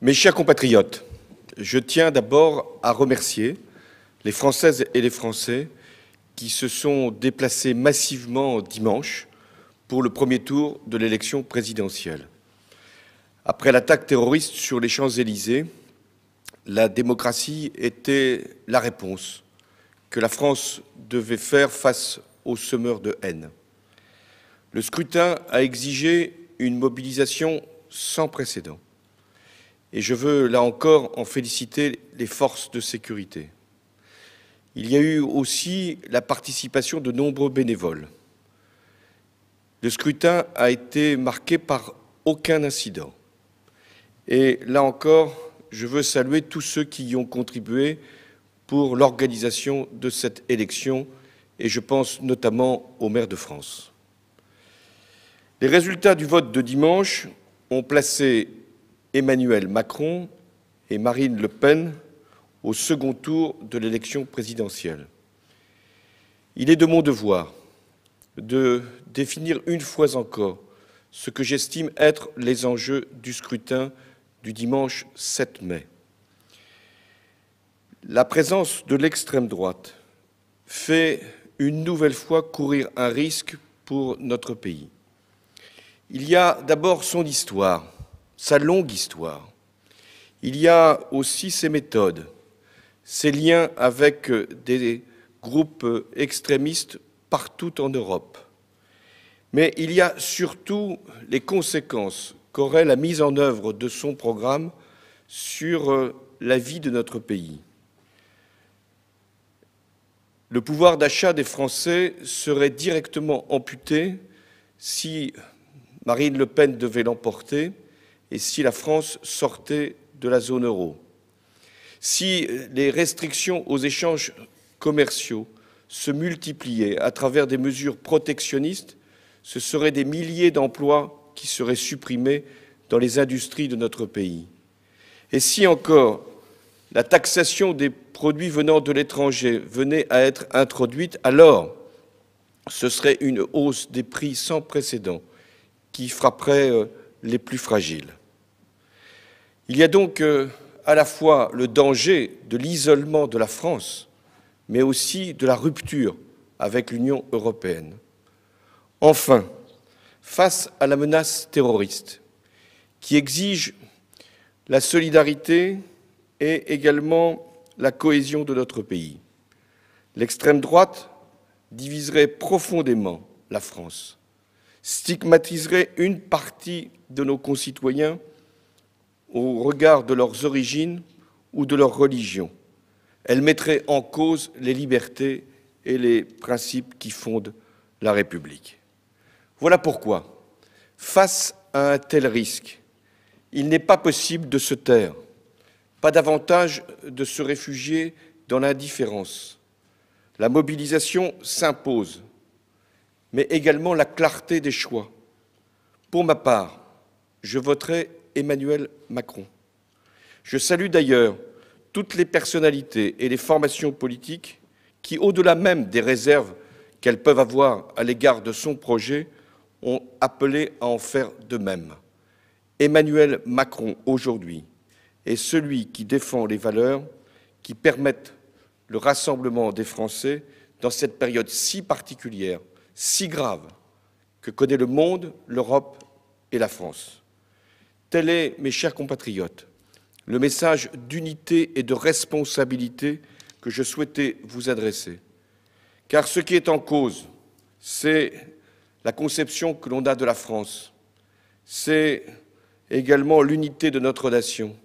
Mes chers compatriotes, je tiens d'abord à remercier les Françaises et les Français qui se sont déplacés massivement dimanche pour le premier tour de l'élection présidentielle. Après l'attaque terroriste sur les Champs-Élysées, la démocratie était la réponse que la France devait faire face aux semeurs de haine. Le scrutin a exigé une mobilisation sans précédent. Et je veux, là encore, en féliciter les forces de sécurité. Il y a eu aussi la participation de nombreux bénévoles. Le scrutin a été marqué par aucun incident. Et là encore, je veux saluer tous ceux qui y ont contribué pour l'organisation de cette élection, et je pense notamment au maire de France. Les résultats du vote de dimanche ont placé Emmanuel Macron et Marine Le Pen au second tour de l'élection présidentielle. Il est de mon devoir de définir une fois encore ce que j'estime être les enjeux du scrutin du dimanche 7 mai. La présence de l'extrême droite fait une nouvelle fois courir un risque pour notre pays. Il y a d'abord son histoire, sa longue histoire. Il y a aussi ses méthodes, ses liens avec des groupes extrémistes partout en Europe. Mais il y a surtout les conséquences qu'aurait la mise en œuvre de son programme sur la vie de notre pays. Le pouvoir d'achat des Français serait directement amputé si Marine Le Pen devait l'emporter et si la France sortait de la zone euro. Si les restrictions aux échanges commerciaux se multipliaient à travers des mesures protectionnistes, ce seraient des milliers d'emplois qui seraient supprimés dans les industries de notre pays. Et si encore la taxation des produits venant de l'étranger venait à être introduite, alors ce serait une hausse des prix sans précédent qui frapperait les plus fragiles. Il y a donc à la fois le danger de l'isolement de la France, mais aussi de la rupture avec l'Union européenne. Enfin, face à la menace terroriste, qui exige la solidarité et également la cohésion de notre pays, l'extrême droite diviserait profondément la France, stigmatiserait une partie de nos concitoyens au regard de leurs origines ou de leur religion. Elle mettrait en cause les libertés et les principes qui fondent la République. Voilà pourquoi, face à un tel risque, il n'est pas possible de se taire, pas davantage de se réfugier dans l'indifférence. La mobilisation s'impose, mais également la clarté des choix. Pour ma part, je voterai Emmanuel Macron. Je salue d'ailleurs toutes les personnalités et les formations politiques qui, au-delà même des réserves qu'elles peuvent avoir à l'égard de son projet, ont appelé à en faire de même. Emmanuel Macron, aujourd'hui, est celui qui défend les valeurs qui permettent le rassemblement des Français dans cette période si particulière, si grave, que connaît le monde, l'Europe et la France. Tel est, mes chers compatriotes, le message d'unité et de responsabilité que je souhaitais vous adresser. Car ce qui est en cause, c'est la conception que l'on a de la France, c'est également l'unité de notre nation,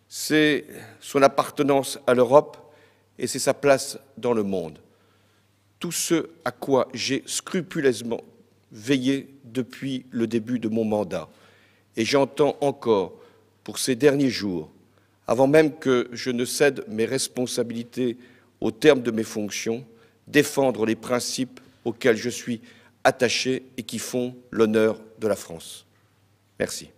c'est son appartenance à l'Europe et c'est sa place dans le monde. Tout ce à quoi j'ai scrupuleusement veillé depuis le début de mon mandat. Et j'entends encore, pour ces derniers jours, avant même que je ne cède mes responsabilités au terme de mes fonctions, défendre les principes auxquels je suis attaché et qui font l'honneur de la France. Merci.